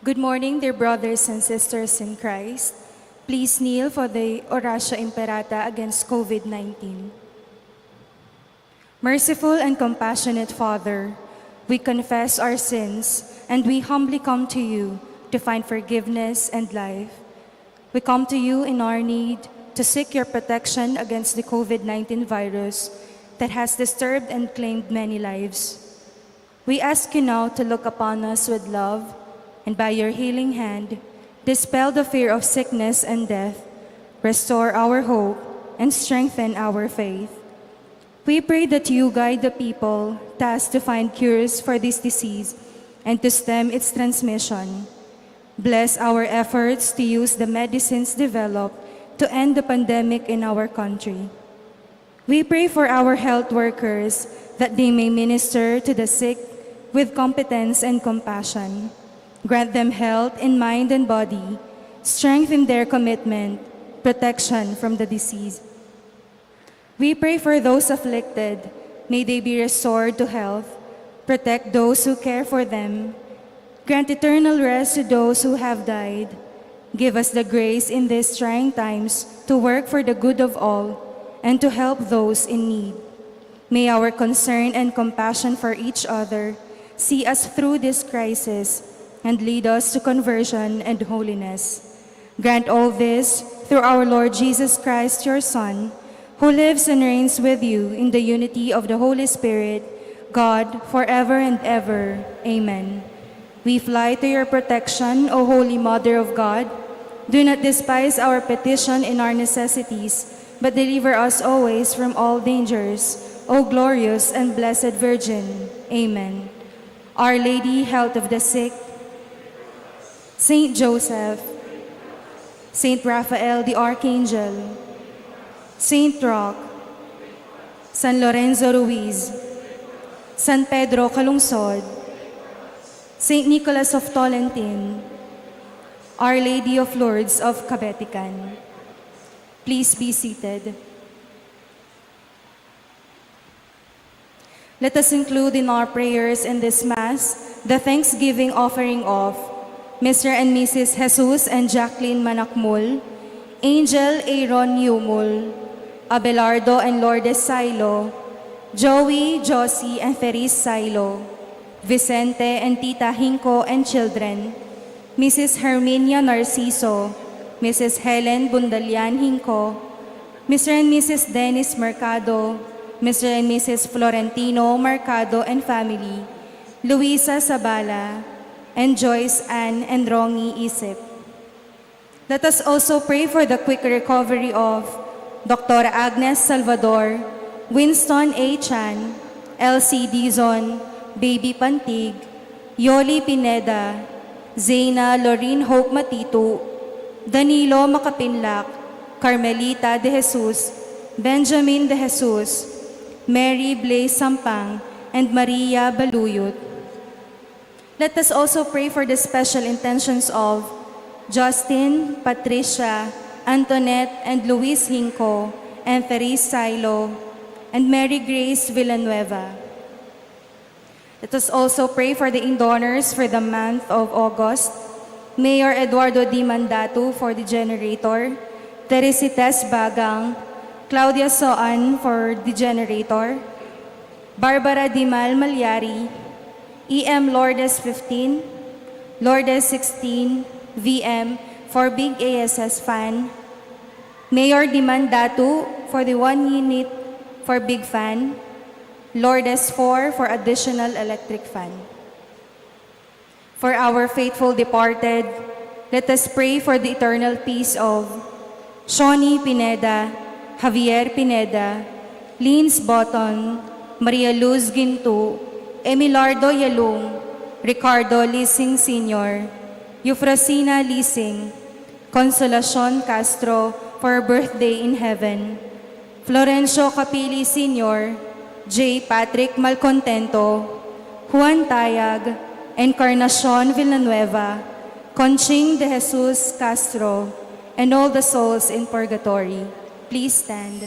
Good morning, dear brothers and sisters in Christ. Please kneel for the Oratio Imperata against COVID-19. Merciful and compassionate Father, we confess our sins and we humbly come to you to find forgiveness and life. We come to you in our need to seek your protection against the COVID-19 virus that has disturbed and claimed many lives. We ask you now to look upon us with love and by your healing hand, dispel the fear of sickness and death, restore our hope, and strengthen our faith. We pray that you guide the people tasked to find cures for this disease and to stem its transmission. Bless our efforts to use the medicines developed to end the pandemic in our country. We pray for our health workers that they may minister to the sick with competence and compassion. Grant them health in mind and body, strengthen their commitment, protection from the disease. We pray for those afflicted. May they be restored to health. Protect those who care for them. Grant eternal rest to those who have died. Give us the grace in these trying times to work for the good of all and to help those in need. May our concern and compassion for each other see us through this crisis and lead us to conversion and holiness. Grant all this through our Lord Jesus Christ, your Son, who lives and reigns with you in the unity of the Holy Spirit, God, forever and ever. Amen. We fly to your protection, O Holy Mother of God. Do not despise our petition in our necessities, but deliver us always from all dangers, O glorious and blessed Virgin. Amen. Our Lady, health of the sick, Saint Joseph, Saint Raphael the Archangel, Saint Roque, San Lorenzo Ruiz, San Pedro Calungsod, Saint Nicholas of Tolentine, Our Lady of Lourdes of Cabetican. Please be seated. Let us include in our prayers in this Mass the thanksgiving offering of Mr. and Mrs. Jesus and Jacqueline Manakmul, Angel Aaron Yumul, Abelardo and Lourdes Silo, Joey, Josie, and Feliz Silo, Vicente and Tita Hinko and children, Mrs. Herminia Narciso, Mrs. Helen Bundalian Hinko, Mr. and Mrs. Dennis Mercado, Mr. and Mrs. Florentino Mercado and family, Luisa Sabala, and Joyce Ann and Rongi Isip. Let us also pray for the quick recovery of Dr. Agnes Salvador, Winston A. Chan, Elsie Dizon, Baby Pantig, Yoli Pineda, Zena Lorene Hope Matito, Danilo Makapinlak, Carmelita de Jesus, Benjamin de Jesus, Mary Blaise Sampang, and Maria Baluyot. Let us also pray for the special intentions of Justin, Patricia, Antoinette, and Luis Hinco, and Feliz Silo, and Mary Grace Villanueva. Let us also pray for the indonors for the month of August, Mayor Eduardo D. Mandato for the generator, Teresites Bagang, Claudia Soan for the generator, Barbara Dimal Malyari, EM Lourdes 15, Lourdes 16, VM for Big ASS fan, Mayor Dimandatu for the 1 unit for Big fan, Lourdes 4 for additional electric fan. For our faithful departed, let us pray for the eternal peace of Shawnee Pineda, Javier Pineda, Lins Boton, Maria Luz Ginto, Emilardo Yalung, Ricardo Lising Sr., Eufrosina Lising, Consolacion Castro for her birthday in heaven, Florencio Capili Sr., J. Patrick Malcontento, Juan Tayag, Encarnacion Villanueva, Conching de Jesus Castro, and all the souls in purgatory. Please stand.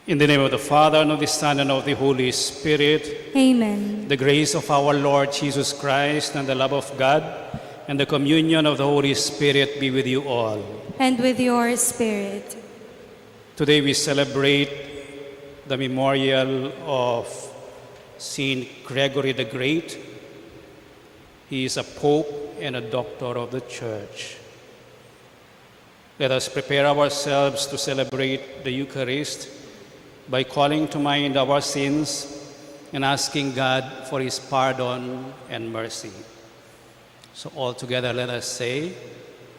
In the name of the Father, and of the Son, and of the Holy Spirit, Amen. the grace of our Lord Jesus Christ, and the love of God, and the communion of the Holy Spirit be with you all. And with your spirit. Today we celebrate the memorial of Saint Gregory the Great. He is a pope and a doctor of the Church. Let us prepare ourselves to celebrate the Eucharist by calling to mind our sins and asking God for His pardon and mercy. So all together let us say,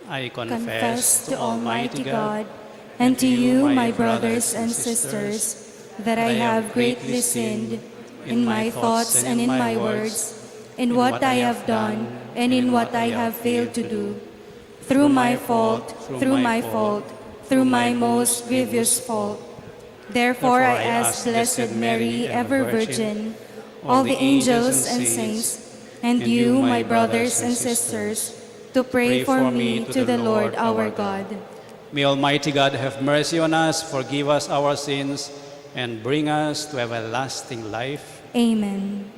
I confess to Almighty God and to you, my brothers and sisters, that I have greatly sinned in my thoughts and in my words, in what I have done and in what I have failed to do, through my fault, through my most grievous fault. Therefore I ask Blessed Mary, ever Virgin, all the angels and saints, and you, my brothers and sisters, to pray for me to the Lord our God. May Almighty God have mercy on us, forgive us our sins, and bring us to everlasting life. Amen.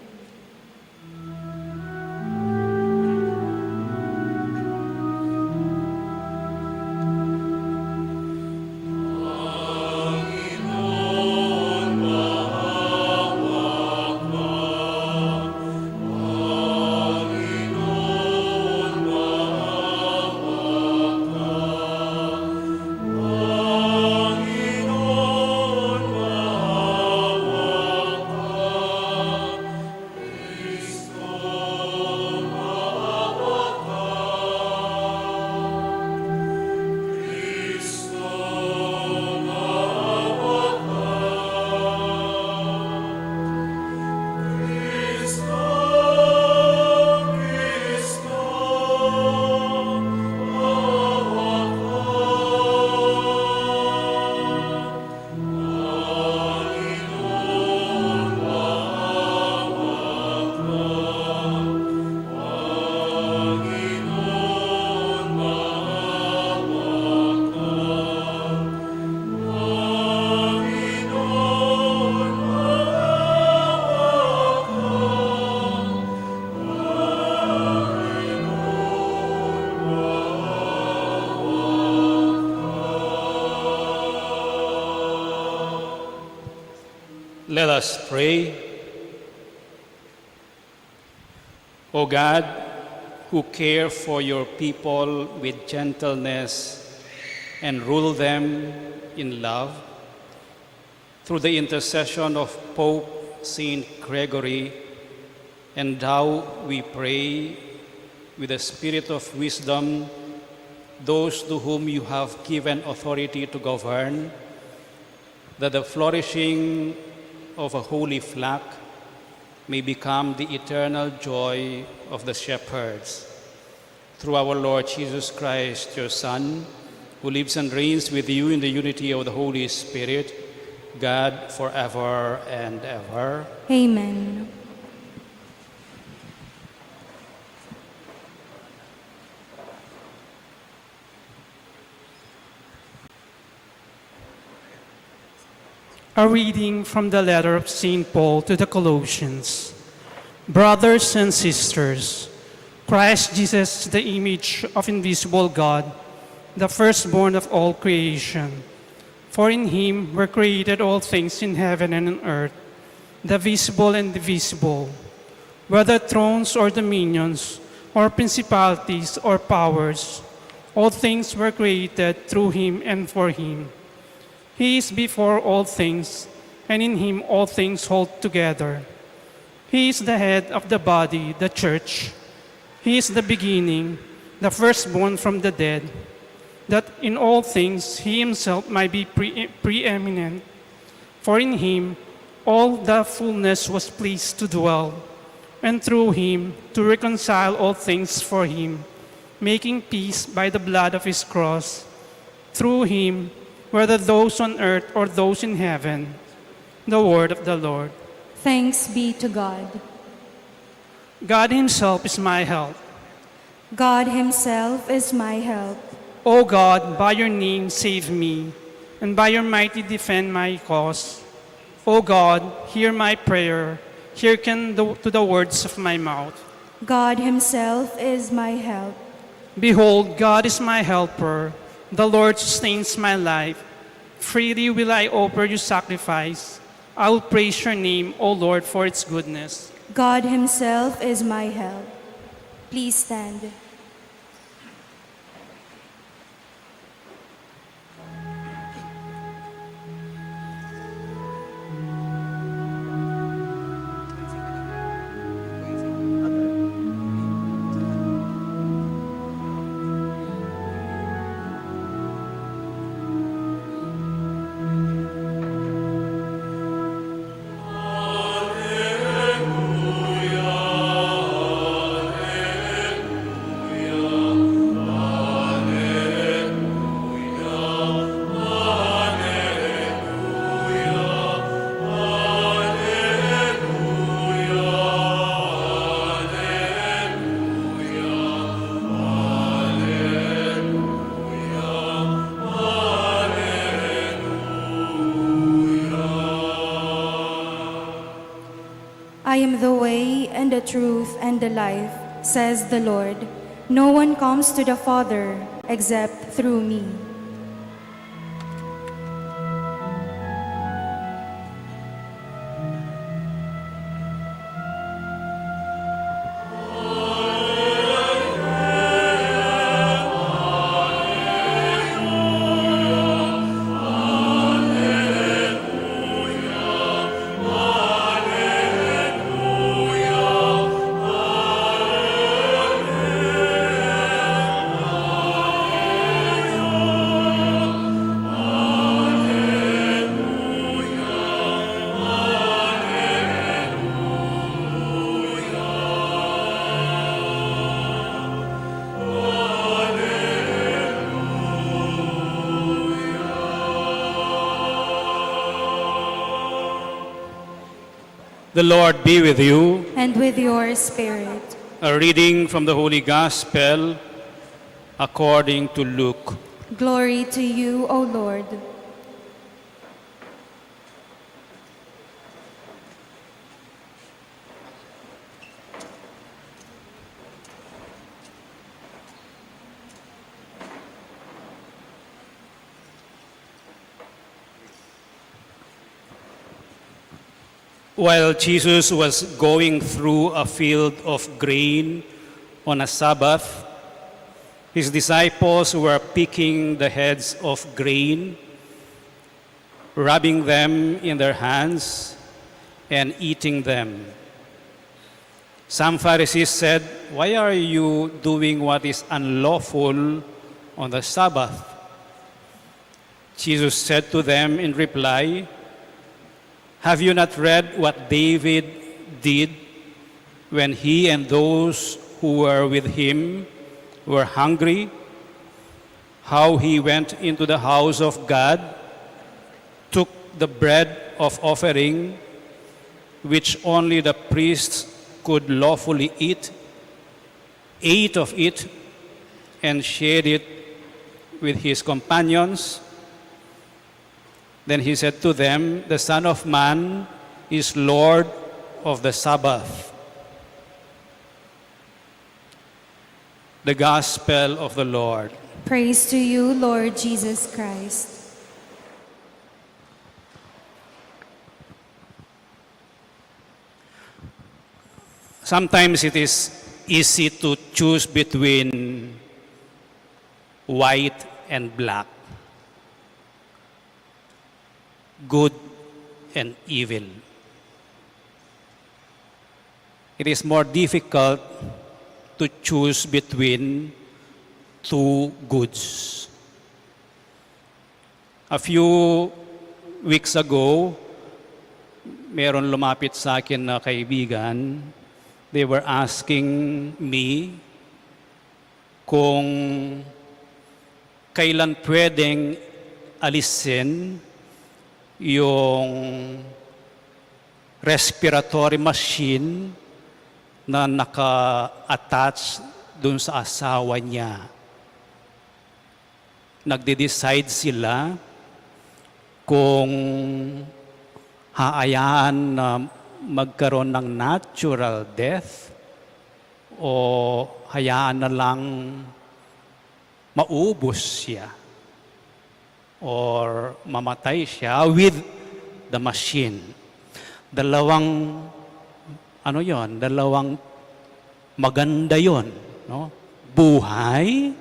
Let us pray. O God, who care for your people with gentleness and rule them in love, through the intercession of Pope Saint Gregory, endow, we pray, with the spirit of wisdom those to whom you have given authority to govern, that the flourishing of a holy flock may become the eternal joy of the shepherds. Through our Lord Jesus Christ, your Son, who lives and reigns with you in the unity of the Holy Spirit, God, forever and ever. Amen. A reading from the letter of St. Paul to the Colossians. Brothers and sisters, Christ Jesus is the image of invisible God, the firstborn of all creation. For in him were created all things in heaven and on earth, the visible and invisible, whether thrones or dominions, or principalities or powers. All things were created through him and for him. He is before all things, and in him all things hold together. He is the head of the body, the church. He is the beginning, the firstborn from the dead, that in all things he himself might be preeminent. For in him all the fullness was pleased to dwell, and through him to reconcile all things for him, making peace by the blood of his cross. Through him, whether those on earth or those in heaven. The word of the Lord. Thanks be to God. God himself is my help. God himself is my help. O God, by your name save me, and by your mighty defend my cause. O God, hear my prayer. Hearken to the words of my mouth. God himself is my help. Behold, God is my helper. The Lord sustains my life. Freely will I offer you sacrifice. I will praise your name, O Lord, for its goodness. God himself is my help. Please stand. I am the way and the truth and the life, says the Lord. No one comes to the Father except through me. The Lord be with you. And with your spirit. A reading from the Holy Gospel according to Luke. Glory to you, O Lord. While Jesus was going through a field of grain on a Sabbath, his disciples were picking the heads of grain, rubbing them in their hands, and eating them. Some Pharisees said, "Why are you doing what is unlawful on the Sabbath?" Jesus said to them in reply, "Have you not read what David did when he and those who were with him were hungry? How he went into the house of God, took the bread of offering, which only the priests could lawfully eat, ate of it, and shared it with his companions. Then he said to them, 'The Son of Man is Lord of the Sabbath.'" The Gospel of the Lord. Praise to you, Lord Jesus Christ. Sometimes it is easy to choose between white and black, good and evil. It is more difficult to choose between two goods. A few weeks ago, meron lumapit sa akin na kaibigan. They were asking me kung kailan pwedeng alisin yung respiratory machine na naka-attach dun sa asawa niya. Nagde-decide sila kung haayaan na magkaroon ng natural death o hayaan na lang maubos siya or mamatay siya with the machine. Dalawang maganda yon, no? Buhay,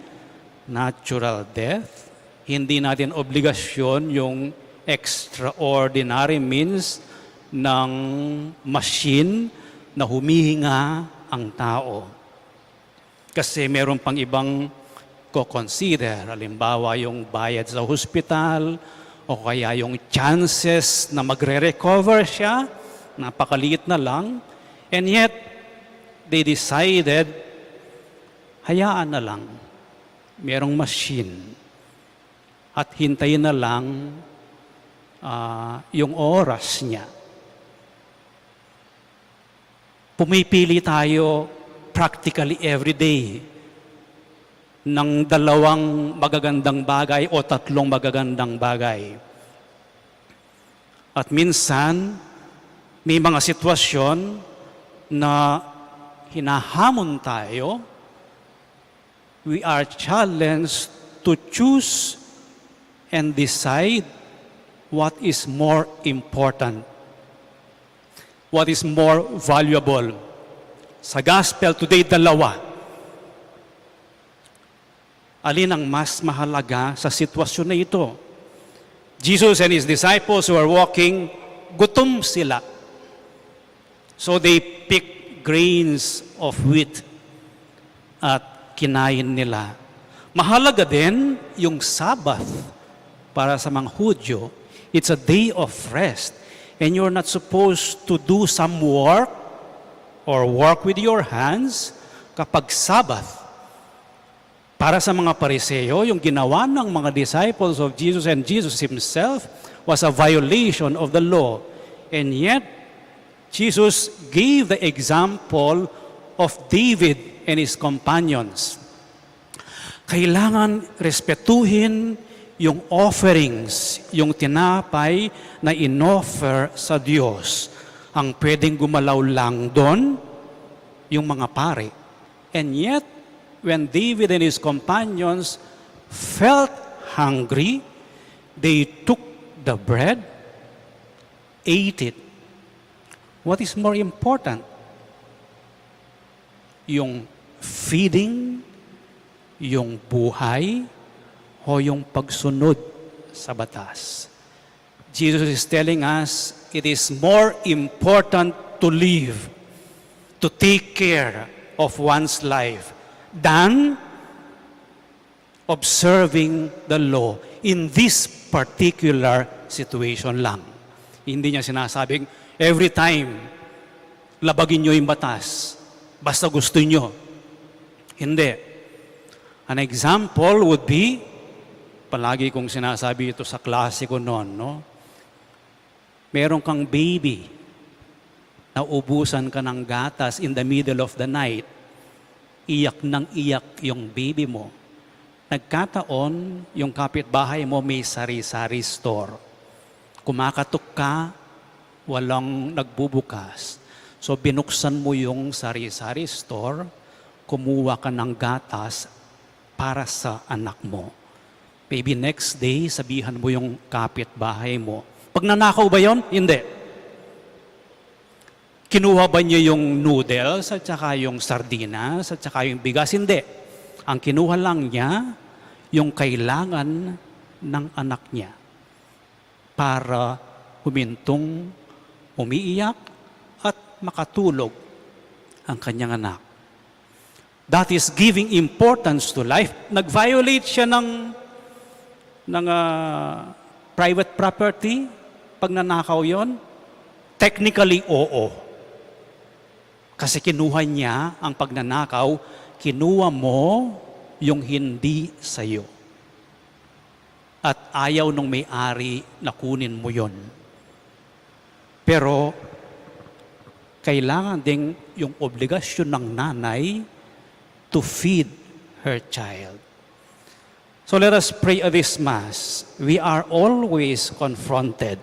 natural death. Hindi natin obligasyon yung extraordinary means ng machine na humihinga ang tao. Kasi meron pang ibang ko-consider. Halimbawa, yung bayad sa hospital o kaya yung chances na magre-recover siya, napakaliit na lang. And yet, they decided, hayaan na lang. Merong machine. At hintayin na lang yung oras niya. Pumipili tayo practically every day ng dalawang magagandang bagay o tatlong magagandang bagay. At minsan, may mga sitwasyon na hinahamon tayo. We are challenged to choose and decide what is more important. What is more valuable? Sa gospel today, dalawa. Alin ang mas mahalaga sa sitwasyon na ito? Jesus and his disciples were walking, gutom sila. So they picked grains of wheat at kinain nila. Mahalaga din yung Sabbath para sa mga Hudyo. It's a day of rest. And you're not supposed to do some work or work with your hands kapag Sabbath. Para sa mga Pariseo, yung ginawa ng mga disciples of Jesus and Jesus himself was a violation of the law. And yet, Jesus gave the example of David and his companions. Kailangan respetuhin yung offerings, yung tinapay na inoffer sa Diyos. Ang pwedeng gumalaw lang doon, yung mga pare. And yet, when David and his companions felt hungry, they took the bread, ate it, What is more important? Yung feeding, yung buhay, o yung pagsunod sa batas? Jesus is telling us it is more important to live, to take care of one's life, than observing the law in this particular situation lang. Hindi niya sinasabing, every time, labagin nyo yung batas, basta gusto nyo. Hindi. An example would be, palagi kong sinasabi ito sa klase ko noon, no? Meron kang baby, naubusan ka ng gatas in the middle of the night, iyak ng iyak yung baby mo. Nagkataon, yung kapitbahay mo may sari-sari store. Kumakatok ka, walang nagbubukas. So binuksan mo yung sari-sari store, kumuha ka ng gatas para sa anak mo. Maybe next day, sabihan mo yung kapitbahay mo. Pag nanakaw ba yon? Hindi. Kinuha ba niya yung noodles at saka yung sardinas at saka yung bigas? Hindi. Ang kinuha lang niya, yung kailangan ng anak niya para humintong, umiiyak at makatulog ang kanyang anak. That is giving importance to life. Nag-violate siya ng private property pag nanakaw yon? Technically, oo. Kasi kinuha niya ang pagnanakaw, kinuha mo yung hindi sa'yo. At ayaw nung may-ari na kunin mo yon. Pero, kailangan ding yung obligasyon ng nanay to feed her child. So let us pray at this Mass. We are always confronted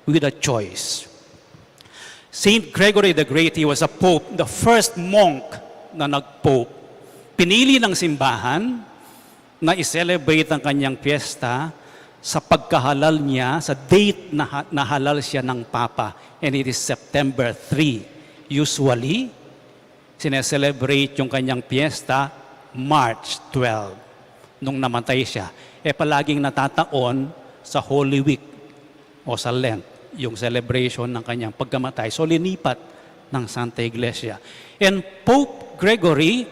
with a choice. Saint Gregory the Great, he was a pope, the first monk na nag-pope. Pinili ng simbahan na i-celebrate ang kanyang piyesta sa pagkahalal niya, sa date na halal siya ng Papa. And it is September 3. Usually, sineselebrate yung kanyang piyesta March 12. Nung namatay siya, palaging natataon sa Holy Week o sa Lent, yung celebration ng kanyang pagkamatay. So, linipat ng Santa Iglesia. And Pope Gregory,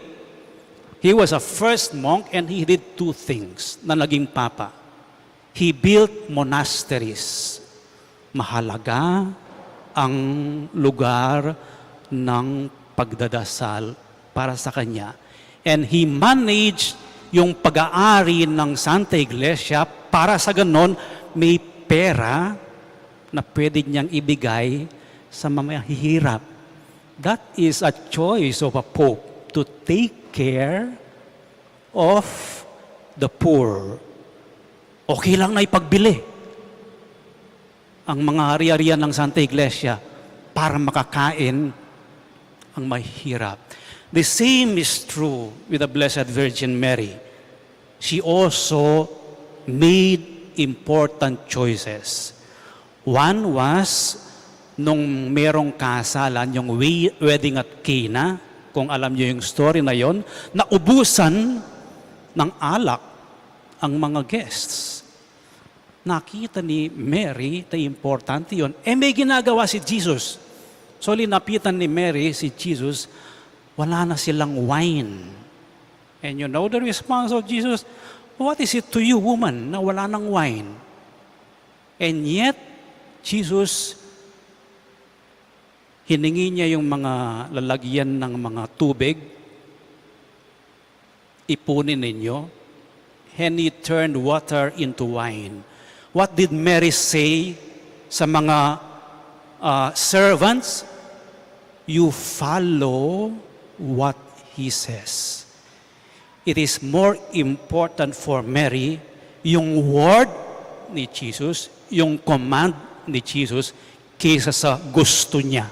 he was a first monk and he did two things na naging papa. He built monasteries. Mahalaga ang lugar ng pagdadasal para sa kanya. And he managed yung pag-aari ng Santa Iglesia para sa ganon may pera na pwede niyang ibigay sa mamahihirap. That is a choice of a pope to take care of the poor. Okay lang na ipagbili ang mga hari-harian ng Santa Iglesia para makakain ang mahihirap. The same is true with the Blessed Virgin Mary. She also made important choices. One was, nung merong kasalan, yung wedding at Cana, kung alam niyo yung story na yon, naubusan ng alak ang mga guests. Nakita ni Mary, na importante yon. May ginagawa si Jesus. So, linapitan ni Mary si Jesus, wala na silang wine. And you know the response of Jesus, what is it to you, woman, na wala ng wine? And yet, Jesus, hiningi niya yung mga lalagyan ng mga tubig, ipunin ninyo, and he turned water into wine. What did Mary say sa mga servants? You follow what he says. It is more important for Mary yung word ni Jesus, yung command ni Jesus, kaysa sa gusto niya.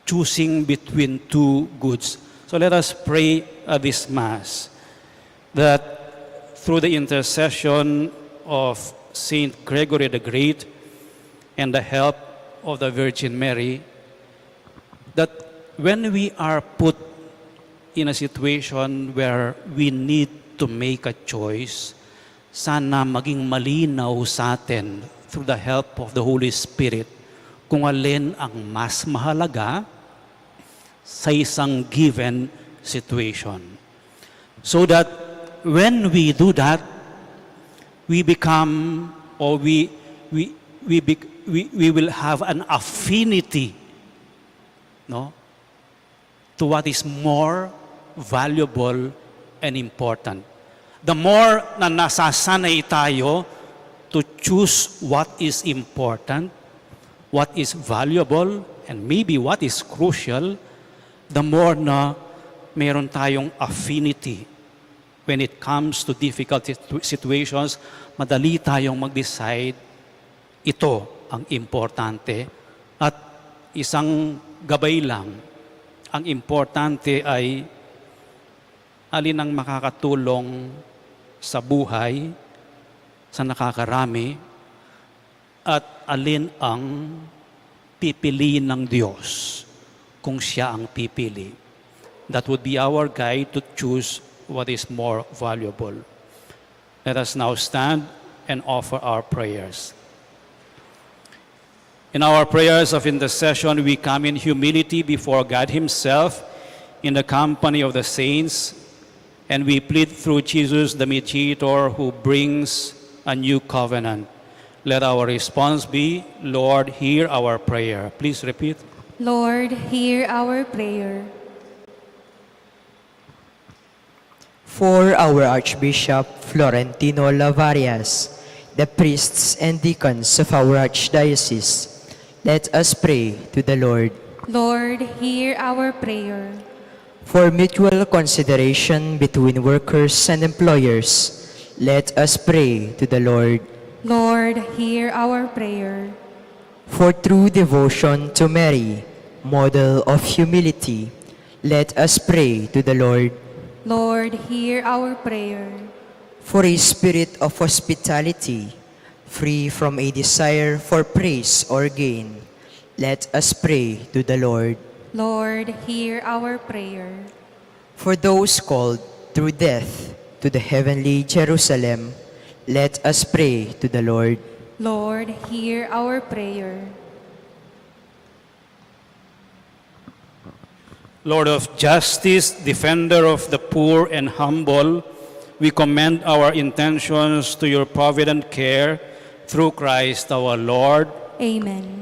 Choosing between two goods. So let us pray at this Mass that through the intercession of Saint Gregory the Great and the help of the Virgin Mary, that when we are put in a situation where we need to make a choice, sana maging malinaw sa atin through the help of the Holy Spirit kung alin ang mas mahalaga sa isang given situation. So that when we do that, we become, or we will have an affinity, no, to what is more valuable and important. The more na nasasanay tayo to choose what is important, what is valuable, and maybe what is crucial, the more na meron tayong affinity when it comes to difficult situations, madali tayong mag-decide, ito ang importante. At isang gabay lang, ang importante ay alin ang makakatulong sa buhay, sa nakakarami, at alin ang pipiliin ng Diyos kung siya ang pipili. That would be our guide to choose what is more valuable. Let us now stand and offer our prayers. In our prayers of intercession, we come in humility before God Himself in the company of the saints, and we plead through Jesus, the mediator, who brings a new covenant. Let our response be, Lord, hear our prayer. Please repeat. Lord, hear our prayer. For our Archbishop Florentino Lavarias, the priests and deacons of our Archdiocese, let us pray to the Lord. Lord, hear our prayer. For mutual consideration between workers and employers, let us pray to the Lord. Lord, hear our prayer. For true devotion to Mary, model of humility, let us pray to the Lord. Lord, hear our prayer. For a spirit of hospitality, free from a desire for praise or gain, let us pray to the Lord. Lord, hear our prayer. For those called through death to the heavenly Jerusalem, let us pray to the Lord. Lord, hear our prayer. Lord of justice, defender of the poor and humble, we commend our intentions to your provident care through Christ our Lord. Amen.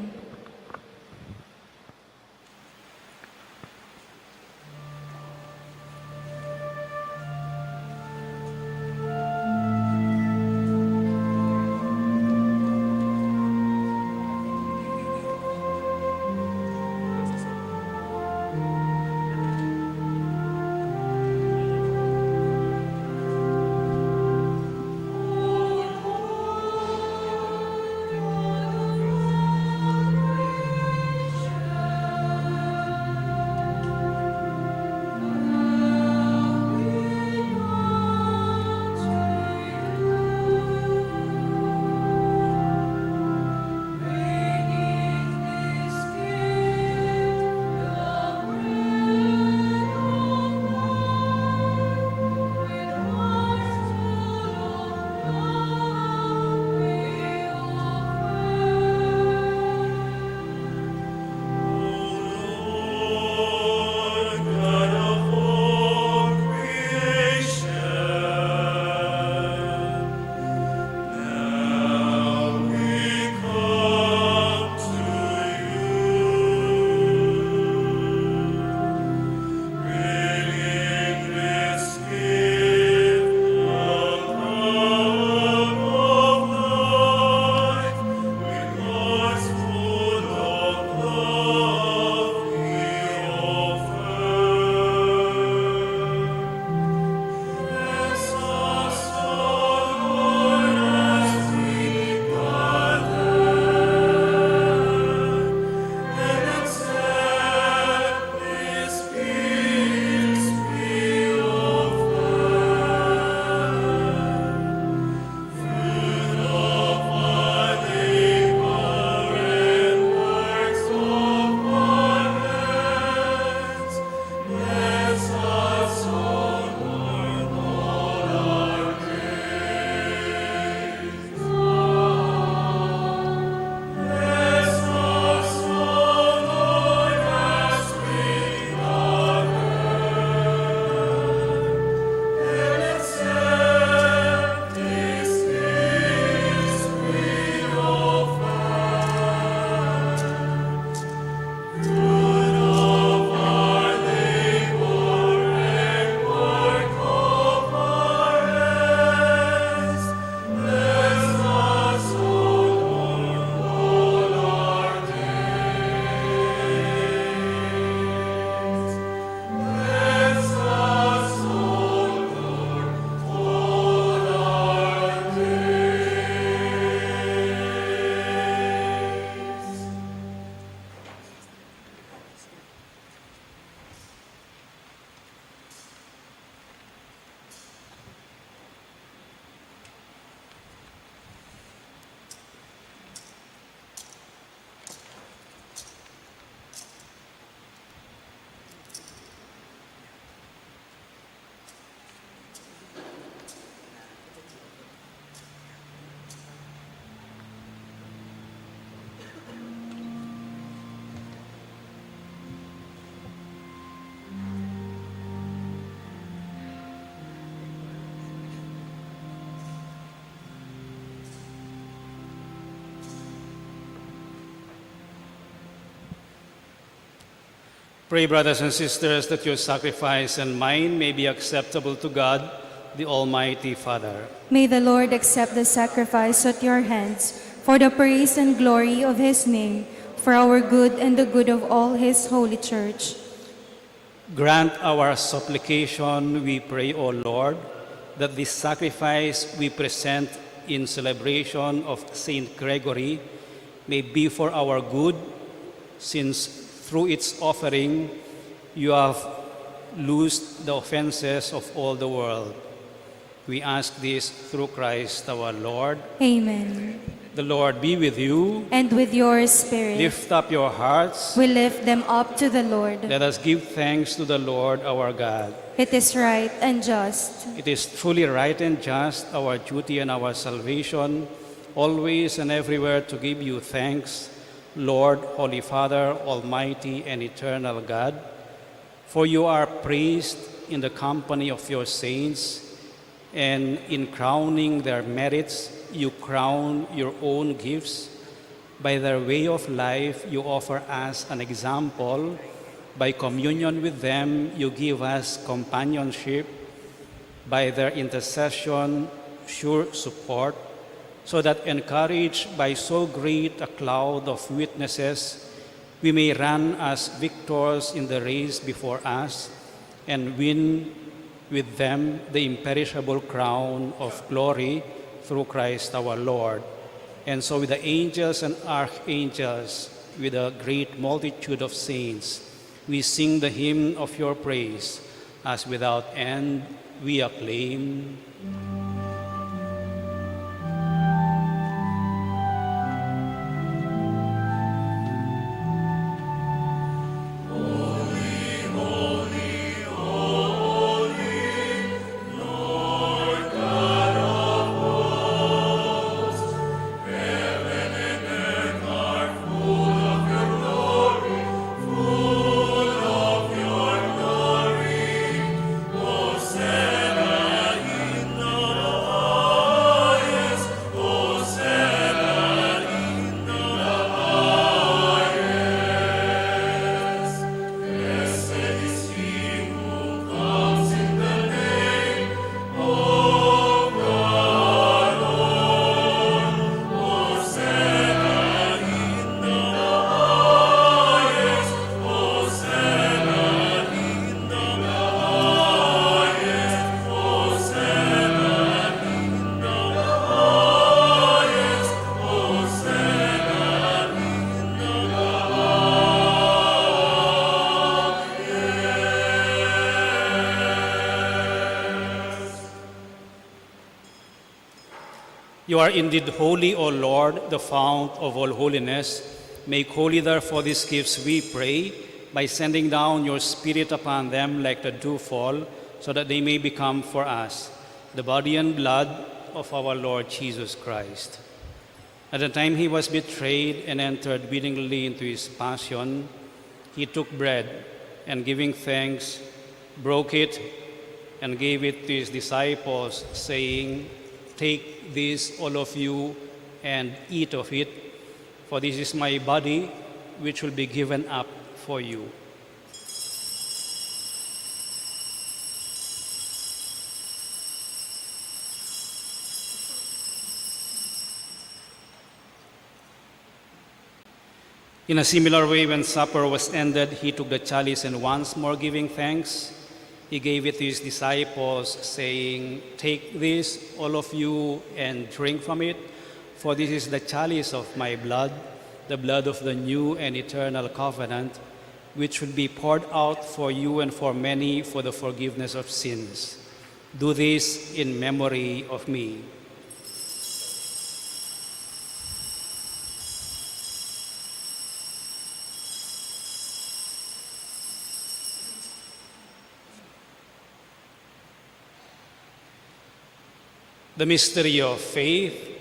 Pray, brothers and sisters, that your sacrifice and mine may be acceptable to God, the Almighty Father. May the Lord accept the sacrifice at your hands for the praise and glory of his name, for our good and the good of all his holy church. Grant our supplication, we pray, O Lord, that this sacrifice we present in celebration of Saint Gregory may be for our good, since through its offering you have loosed the offenses of all the world. We ask this through Christ our Lord. Amen. The Lord be with you. And with your spirit, Lift up your hearts. we lift them up to the Lord. Let us give thanks to the Lord our God. It is right and just. It is truly right and just, our duty and our salvation, always and everywhere to give you thanks, Lord, Holy Father, Almighty and eternal God. For you are praised in the company of your saints, and in crowning their merits, you crown your own gifts. By their way of life, you offer us an example. By communion with them, you give us companionship. By their intercession, sure support, so that encouraged by so great a cloud of witnesses, we may run as victors in the race before us and win with them the imperishable crown of glory through Christ our Lord. And so with the angels and archangels, with a great multitude of saints, we sing the hymn of your praise, as without end we acclaim. You are indeed holy, O Lord, the fount of all holiness. Make holy, therefore, these gifts, we pray, by sending down your Spirit upon them like the dewfall, so that they may become for us the body and blood of our Lord Jesus Christ. At the time he was betrayed and entered willingly into his passion, he took bread, and giving thanks, broke it, and gave it to his disciples, saying, "Take this, all of you, and eat of it, for this is my body, which will be given up for you." In a similar way, when supper was ended, he took the chalice, and once more giving thanks, he gave it to his disciples, saying, "Take this, all of you, and drink from it, for this is the chalice of my blood, the blood of the new and eternal covenant, which will be poured out for you and for many for the forgiveness of sins. Do this in memory of me." The mystery of faith.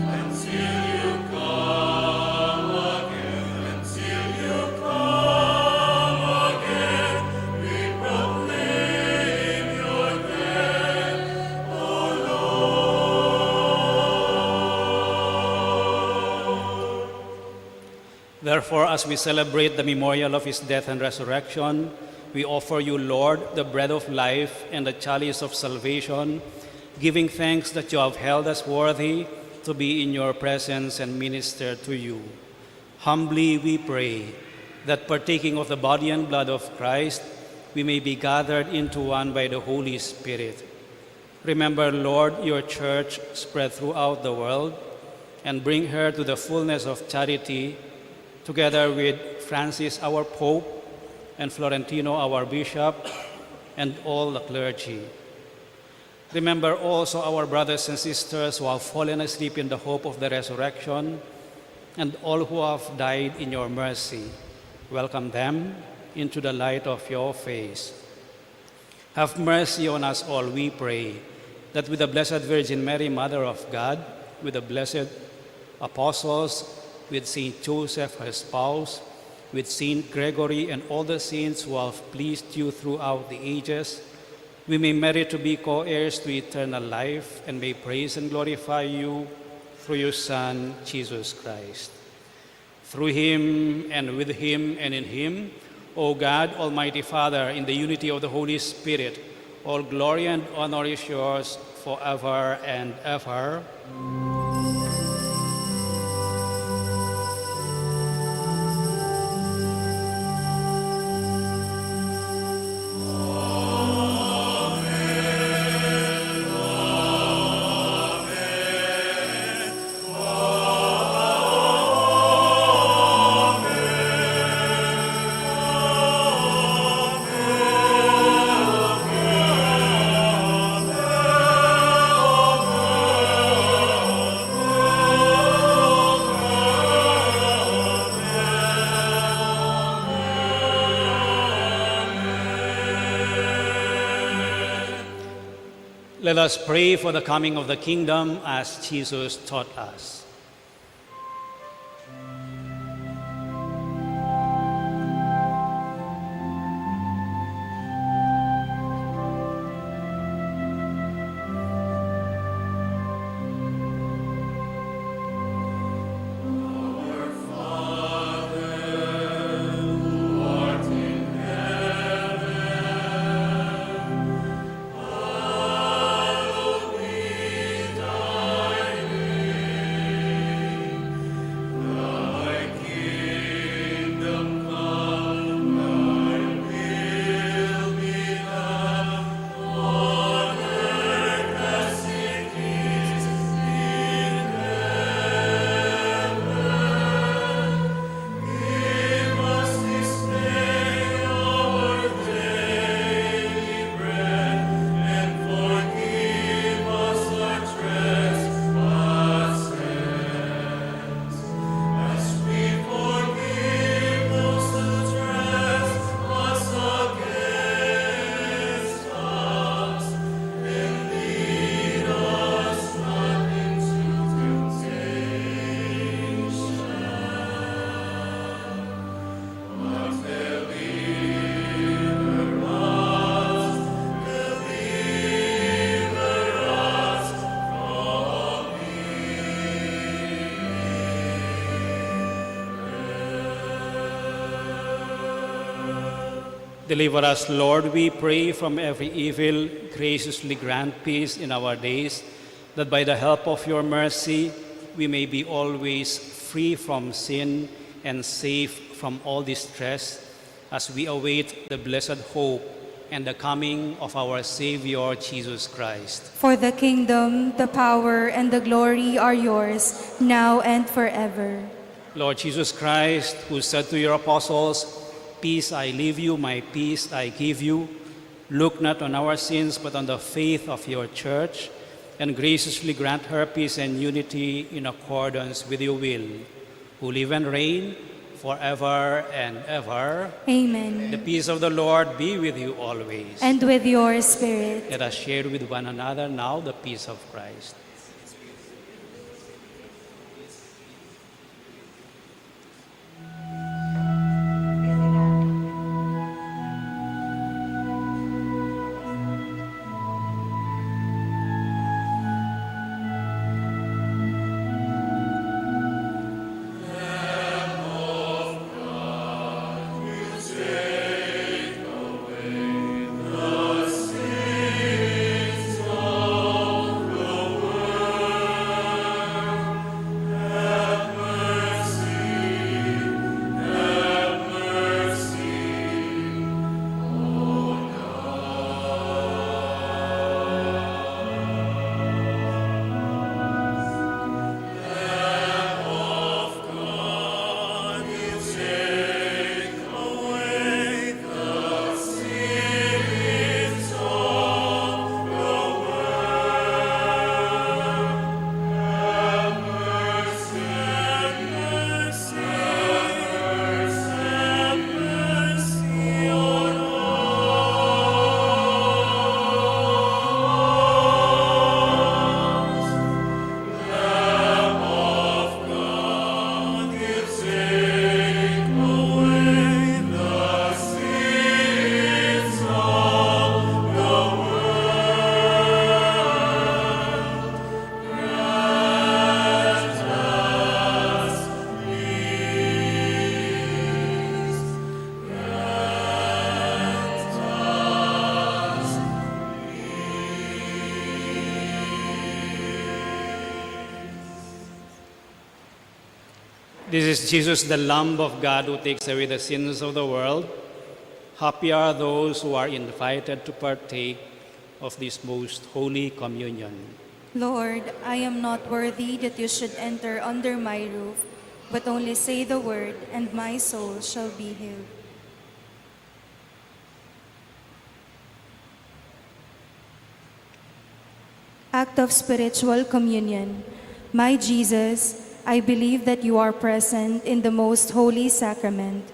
Until Therefore, as we celebrate the memorial of his death and resurrection, we offer you, Lord, the bread of life and the chalice of salvation, giving thanks that you have held us worthy to be in your presence and minister to you. Humbly we pray that partaking of the body and blood of Christ, we may be gathered into one by the Holy Spirit. Remember, Lord, your church spread throughout the world, and bring her to the fullness of charity, together with Francis, our Pope, and Florentino, our Bishop, and all the clergy. Remember also our brothers and sisters who have fallen asleep in the hope of the resurrection, and all who have died in your mercy. Welcome them into the light of your face. Have mercy on us all, we pray, that with the Blessed Virgin Mary, Mother of God, with the blessed apostles, with Saint Joseph, her spouse, with Saint Gregory and all the saints who have pleased you throughout the ages, we may merit to be co-heirs to eternal life and may praise and glorify you through your Son, Jesus Christ. Through him and with him and in him, O God, Almighty Father, in the unity of the Holy Spirit, all glory and honor is yours forever and ever. Let us pray for the coming of the kingdom as Jesus taught us. Deliver us, Lord, we pray, from every evil. Graciously grant peace in our days, that by the help of your mercy we may be always free from sin and safe from all distress, as we await the blessed hope and the coming of our Savior, Jesus Christ. For the kingdom, the power, and the glory are yours, now and forever. Lord Jesus Christ, who said to your apostles, "Peace I leave you, my peace I give you," look not on our sins, but on the faith of your church, and graciously grant her peace and unity in accordance with your will, who live and reign forever and ever. Amen. The peace of the Lord be with you always. And with your spirit. Let us share with one another now the peace of Christ. This is Jesus, the Lamb of God who takes away the sins of the world. Happy are those who are invited to partake of this most holy communion. Lord, I am not worthy that you should enter under my roof, but only say the word, and my soul shall be healed. Act of spiritual communion. My Jesus, I believe that you are present in the most holy sacrament.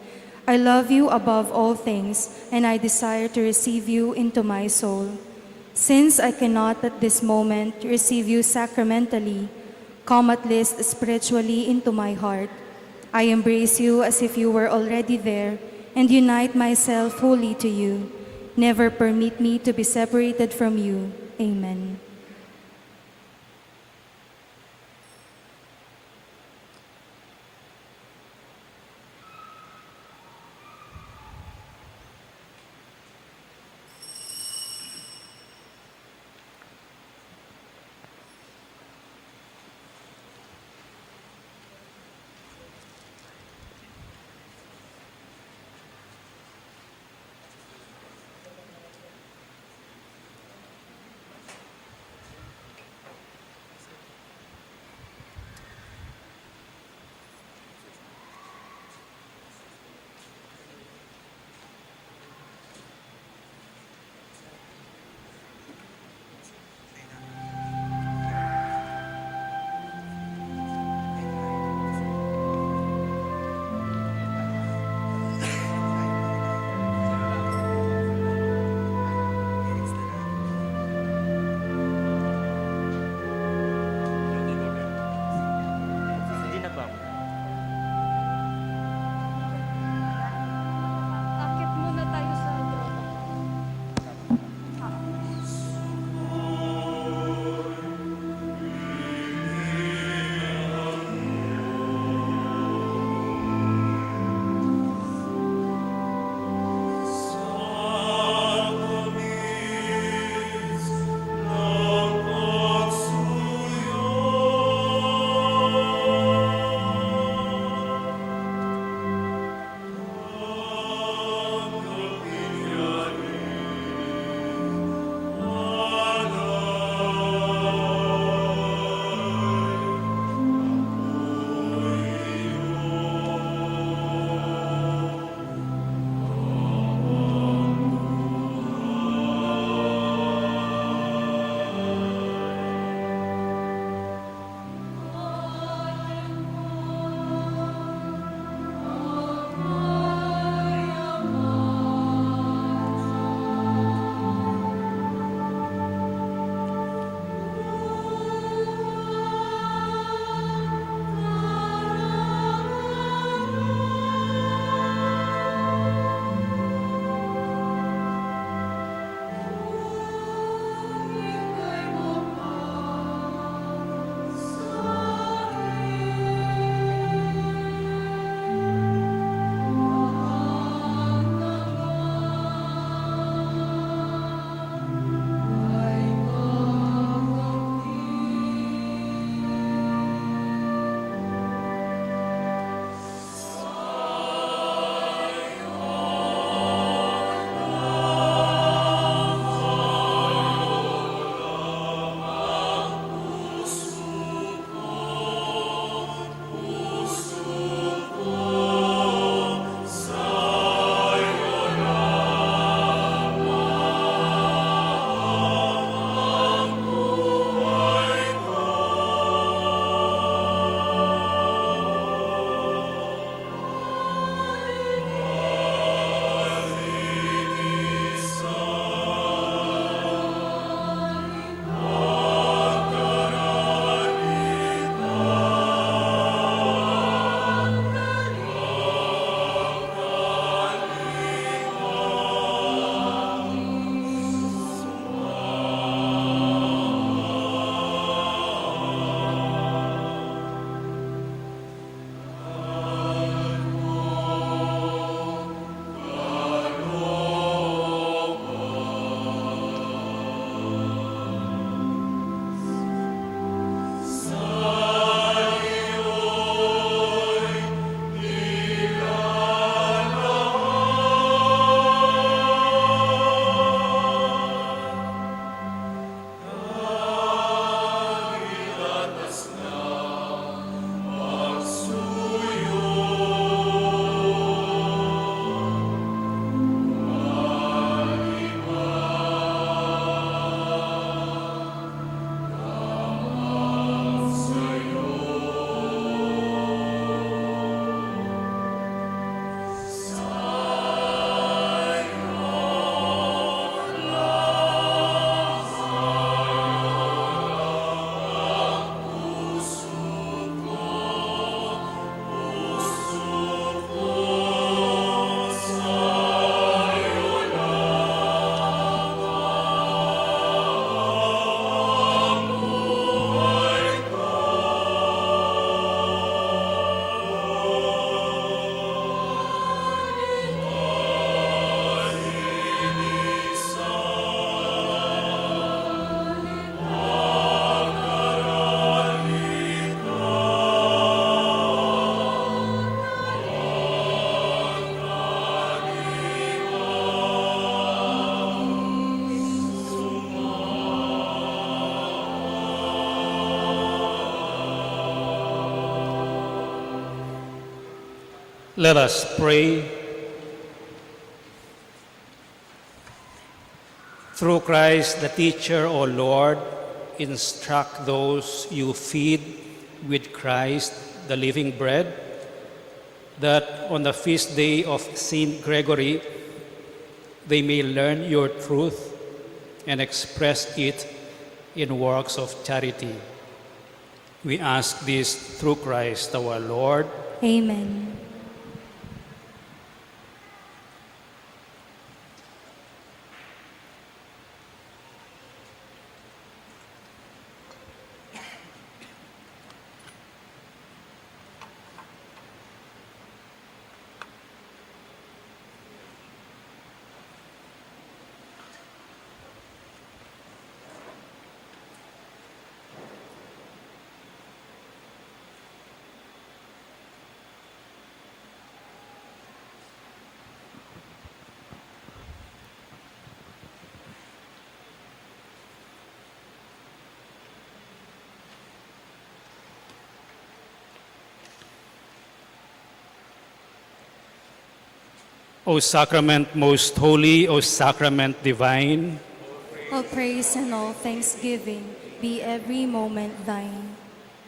I love you above all things, and I desire to receive you into my soul. Since I cannot at this moment receive you sacramentally, come at least spiritually into my heart. I embrace you as if you were already there, and unite myself wholly to you. Never permit me to be separated from you. Amen. Let us pray. Through Christ the teacher, O Lord, instruct those you feed with Christ, the living bread, that on the feast day of Saint Gregory, they may learn your truth and express it in works of charity. We ask this through Christ our Lord. Amen. O sacrament most holy, O sacrament divine, All praise and all thanksgiving be every moment thine.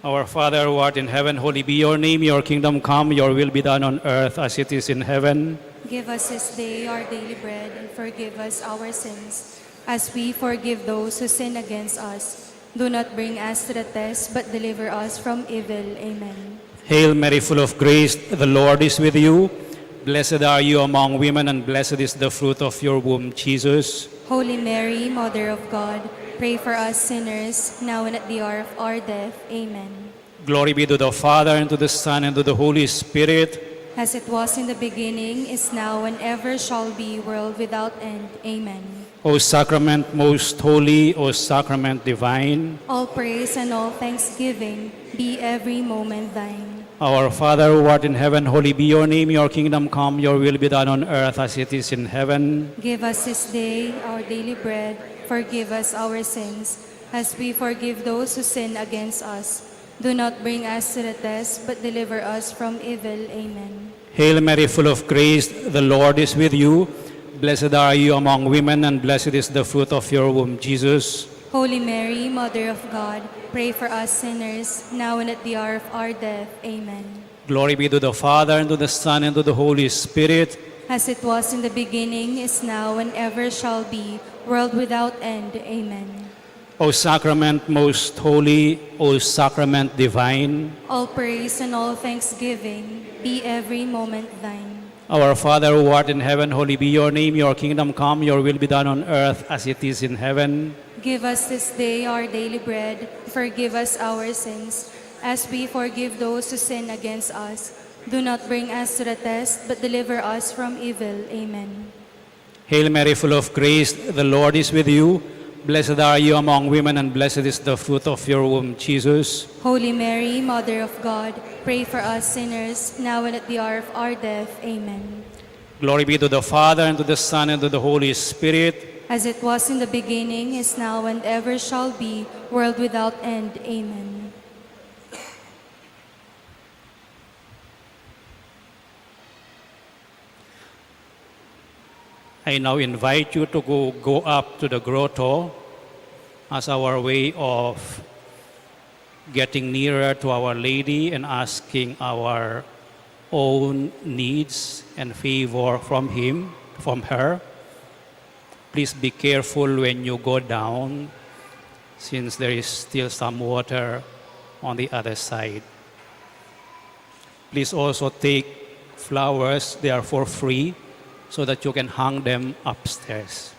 our Father who art in heaven, holy be your name, your kingdom come, your will be done on earth as it is in heaven. Give us this day our daily bread, and forgive us our sins, as we forgive those who sin against us. Do not bring us to the test, but deliver us from evil. Amen. Hail Mary, full of grace, the Lord is with you. Blessed are you among women, and blessed is the fruit of your womb, Jesus. Holy Mary, Mother of God, pray for us sinners, now and at the hour of our death. Amen. Glory be to the Father, and to the Son, and to the Holy Spirit. As it was in the beginning, is now, and ever shall be, world without end. Amen. O sacrament most holy, O sacrament divine, All praise and all thanksgiving be every moment thine. our Father who art in heaven, holy be your name, your kingdom come, your will be done on earth as it is in heaven. Give us this day our daily bread. Forgive us our sins, as we forgive those who sin against us. Do not bring us to the test, but deliver us from evil. Amen. Hail Mary, full of grace, the Lord is with you. Blessed are you among women, and blessed is the fruit of your womb, Jesus. Holy Mary, Mother of God, pray for us sinners, now and at the hour of our death. Amen. Glory be to the Father, and to the Son, and to the Holy Spirit. As it was in the beginning, is now, and ever shall be, world without end. Amen. O sacrament most holy, O sacrament divine, All praise and all thanksgiving be every moment thine. our Father who art in heaven, holy be your name, your kingdom come, your will be done on earth as it is in heaven. Give us this day our daily bread. Forgive us our sins, as we forgive those who sin against us. Do not bring us to the test, but deliver us from evil. Amen. Hail Mary, full of grace, the Lord is with you. Blessed are you among women, and blessed is the fruit of your womb, Jesus. Holy Mary, Mother of God, pray for us sinners, now and at the hour of our death. Amen. Glory be to the Father, and to the Son, and to the Holy Spirit. As it was in the beginning, is now, and ever shall be, world without end. Amen. I now invite you to go up to the grotto as our way of getting nearer to Our Lady and asking our own needs and favor from her. Please be careful when you go down, since there is still some water on the other side. Please also take flowers, they are for free, so that you can hang them upstairs.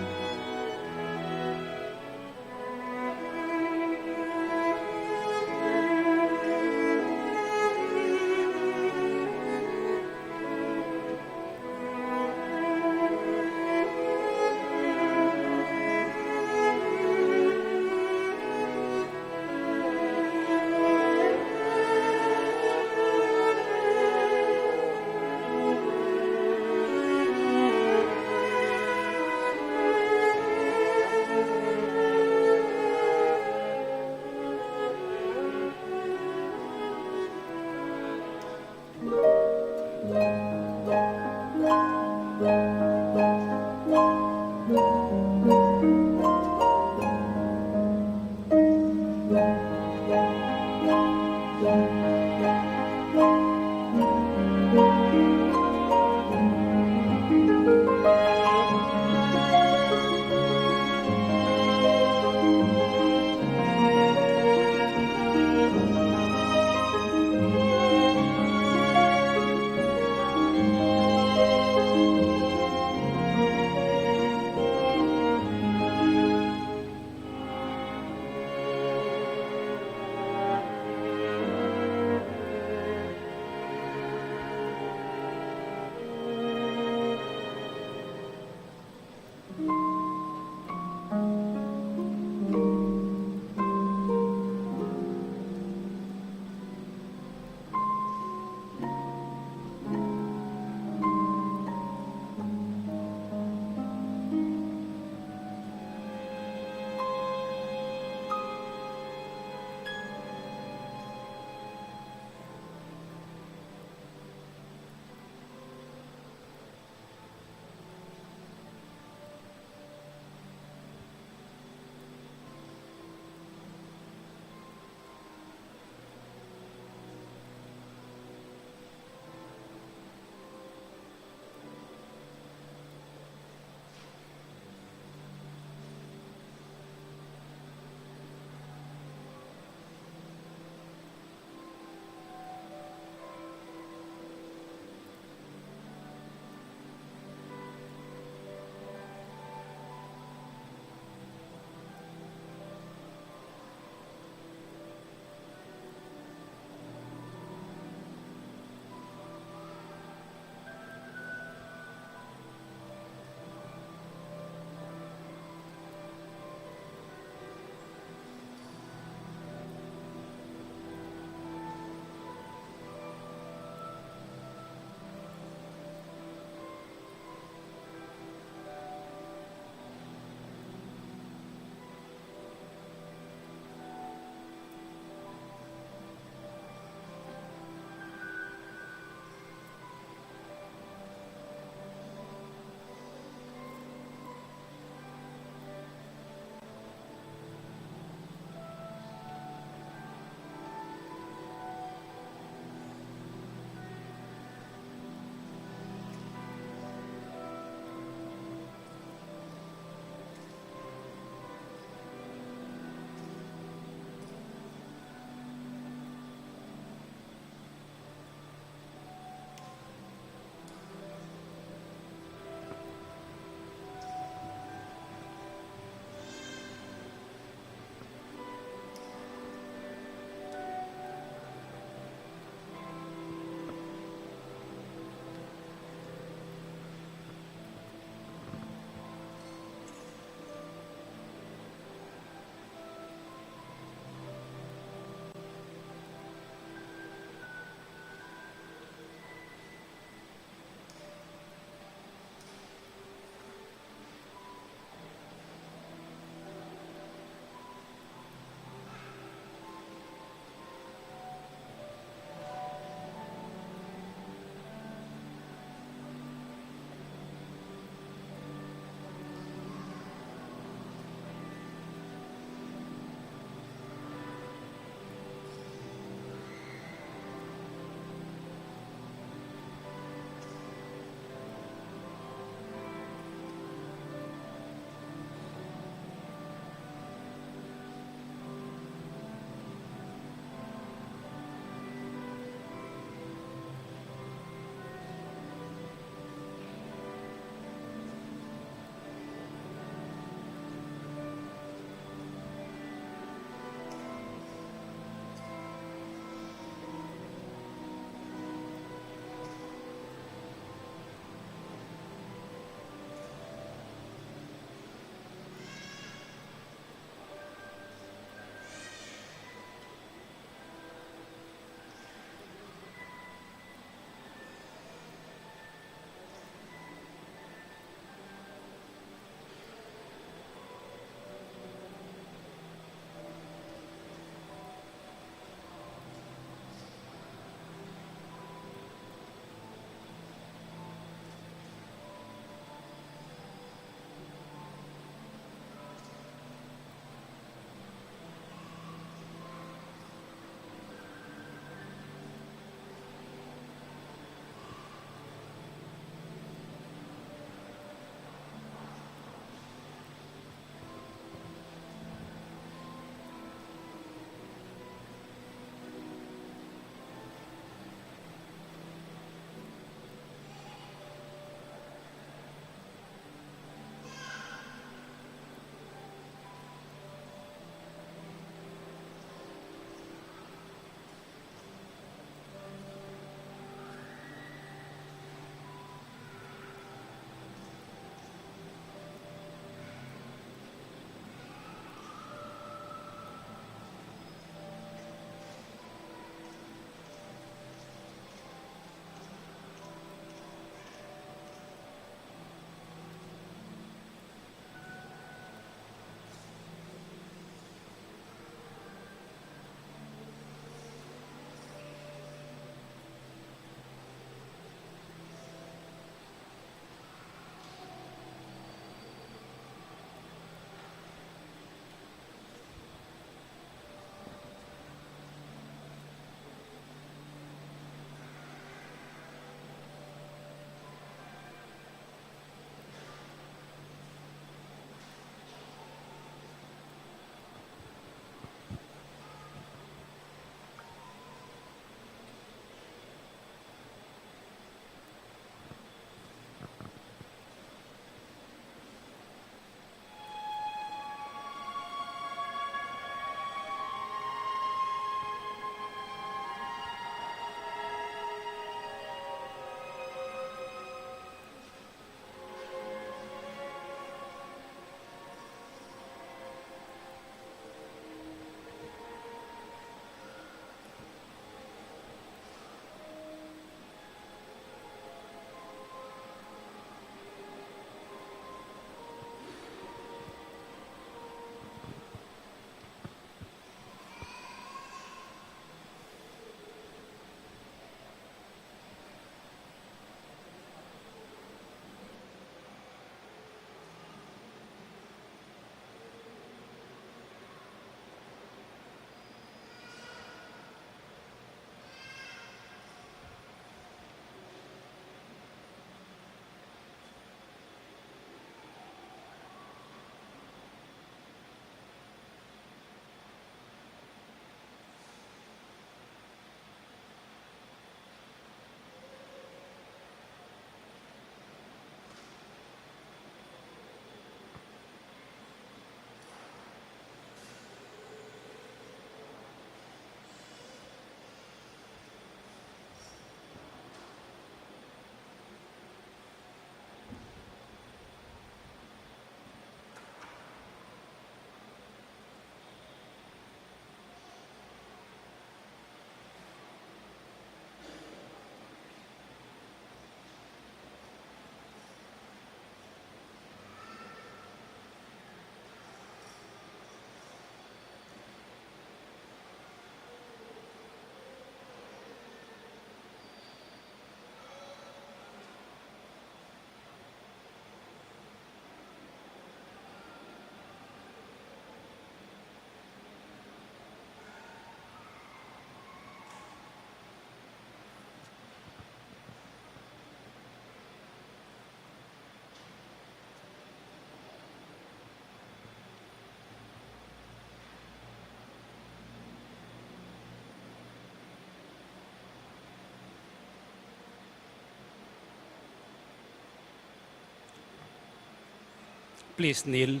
Please kneel.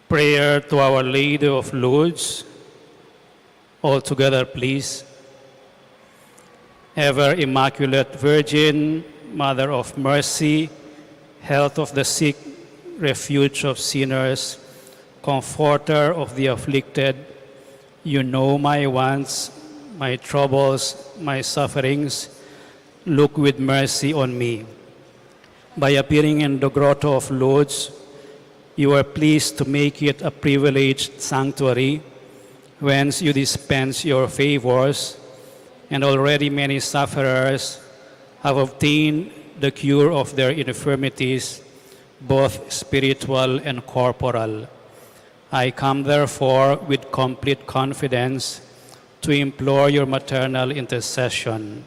Prayer to Our Lady of Lourdes. All together, please. Ever Immaculate Virgin, Mother of Mercy, Health of the sick, Refuge of sinners, Comforter of the afflicted, you know my wants, my troubles, my sufferings. Look with mercy on me. By appearing in the grotto of Lourdes, you are pleased to make it a privileged sanctuary, whence you dispense your favors, and already many sufferers have obtained the cure of their infirmities, both spiritual and corporal. I come therefore with complete confidence to implore your maternal intercession.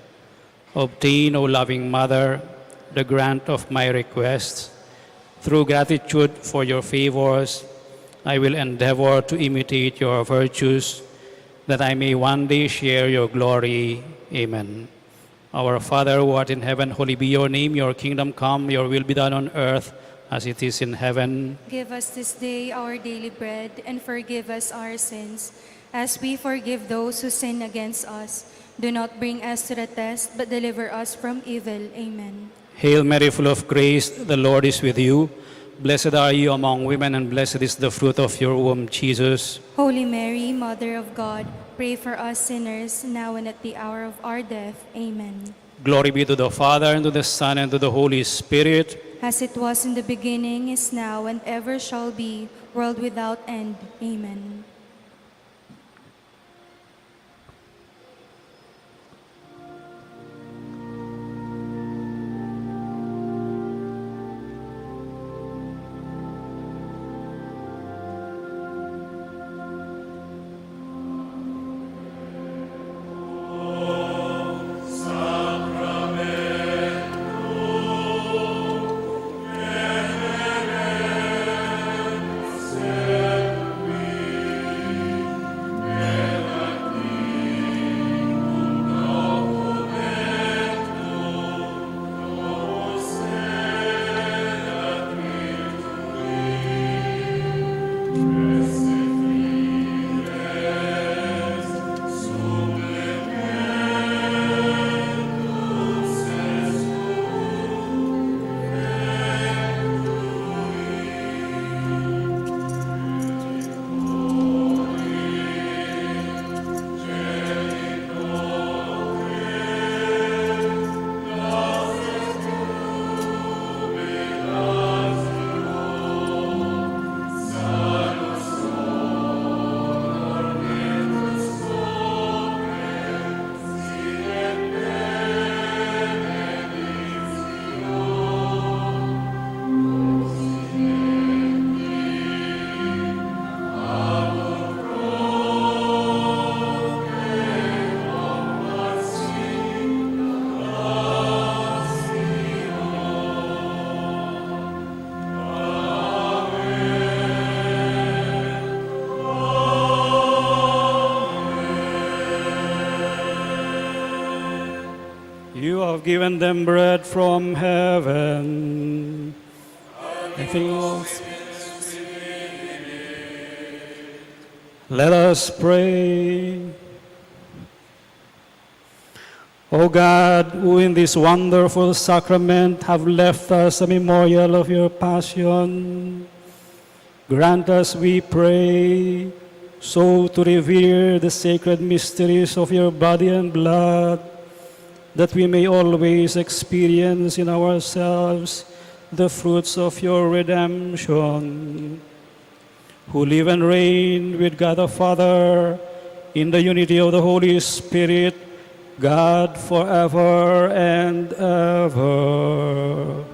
Obtain, O loving Mother, the grant of my requests. Through gratitude for your favors, I will endeavor to imitate your virtues, that I may one day share your glory. Amen. Our Father, who art in heaven, holy be your name. Your kingdom come, your will be done on earth as it is in heaven. Give us this day our daily bread, and forgive us our sins, as we forgive those who sin against us. Do not bring us to the test, but deliver us from evil. Amen. Hail Mary, full of grace, the Lord is with you. Blessed are you among women, and blessed is the fruit of your womb, Jesus. Holy Mary, Mother of God, pray for us sinners, now and at the hour of our death. Amen. Glory be to the Father, and to the Son, and to the Holy Spirit. As it was in the beginning, is now, and ever shall be, world without end. Amen. You have given them bread from heaven. Nothing else. Let us pray. O God, who in this wonderful sacrament have left us a memorial of your passion, grant us, we pray, so to revere the sacred mysteries of your body and blood, that we may always experience in ourselves the fruits of your redemption, who live and reign with God the Father in the unity of the Holy Spirit, God forever and ever.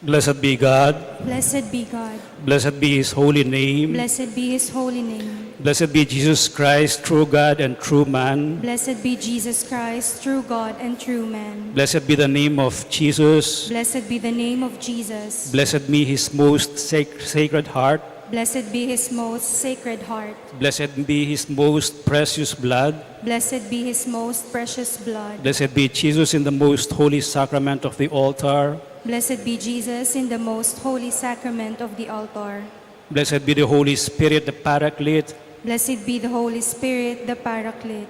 Blessed be God. Blessed be God. Blessed be his holy name. Blessed be his holy name. Blessed be Jesus Christ, true God and true man. Blessed be Jesus Christ, true God and true man. Blessed be the name of Jesus. Blessed be the name of Jesus. Blessed be his most sacred heart. Blessed be his most sacred heart. Blessed be his most precious blood. Blessed be his most precious blood. Blessed be Jesus in the most holy sacrament of the altar. Blessed be Jesus in the most holy sacrament of the altar. Blessed be the Holy Spirit, the Paraclete. Blessed be the Holy Spirit, the Paraclete.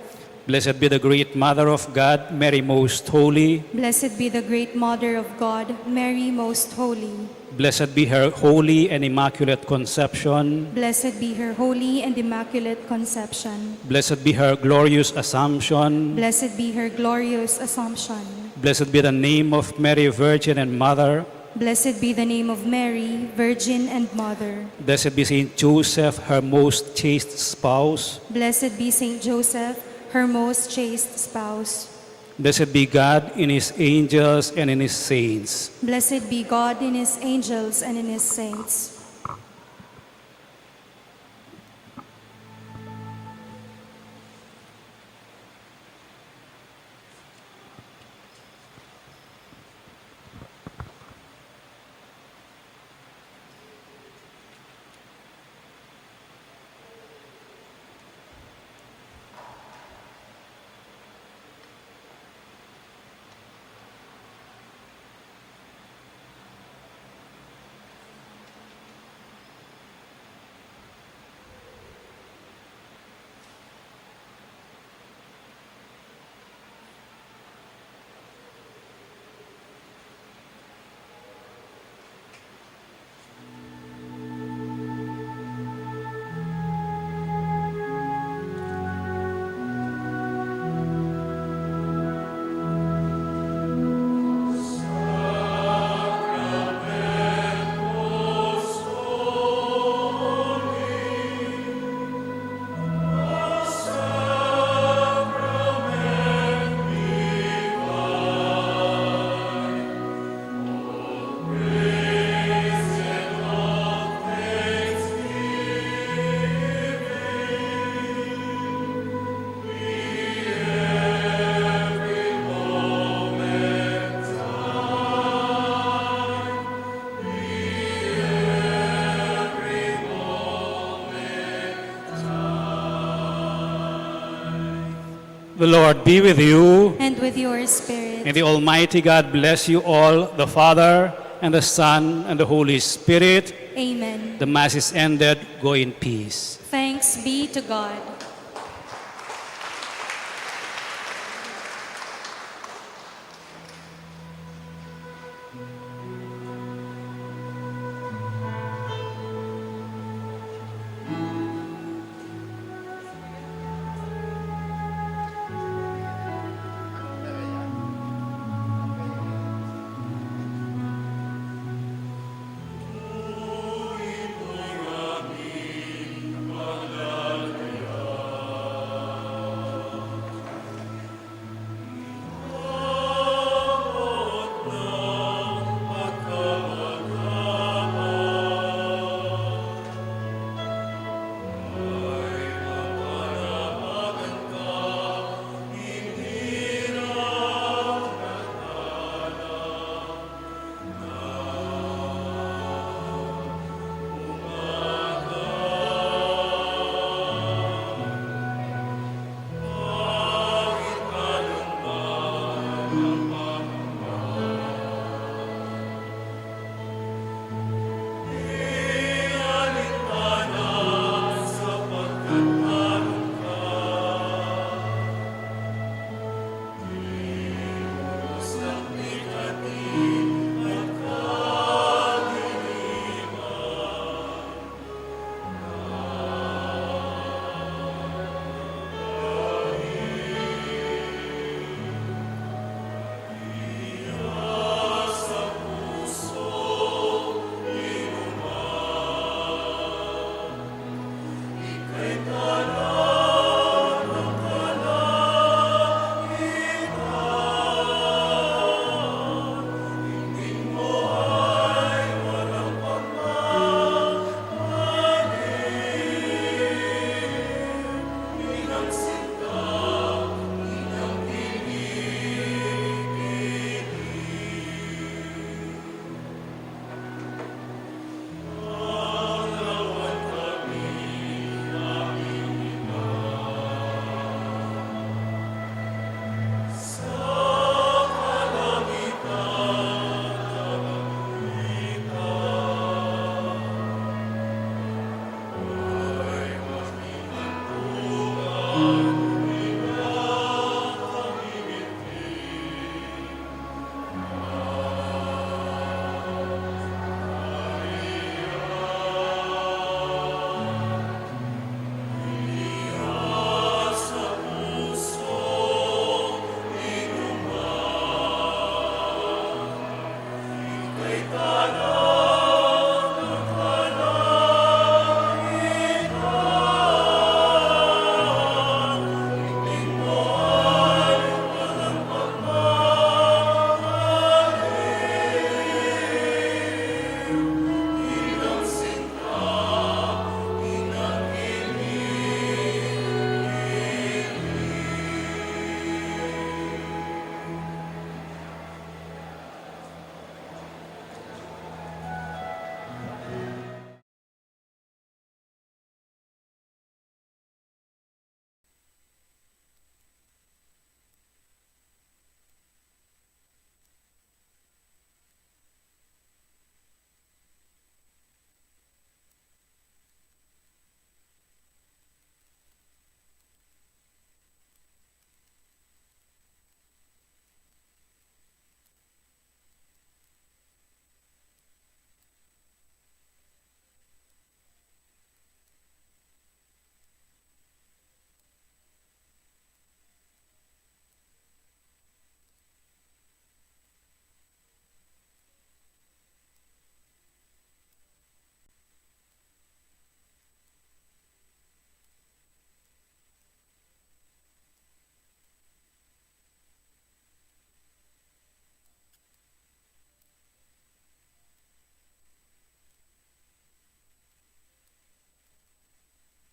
Blessed be the great Mother of God, Mary most holy. Blessed be the great Mother of God, Mary most holy. Blessed be her holy and immaculate conception. Blessed be her holy and immaculate conception. Blessed be her glorious assumption. Blessed be her glorious assumption. Blessed be the name of Mary, Virgin and Mother. Blessed be the name of Mary, Virgin and Mother. Blessed be Saint Joseph, her most chaste spouse. Blessed be Saint Joseph, her most chaste spouse. Blessed be God in his angels and in his saints. Blessed be God in his angels and in his saints. The Lord be with you. And with your spirit. May the Almighty God bless you all, the Father, and the Son, and the Holy Spirit. Amen. The Mass is ended. Go in peace. Thanks be to God.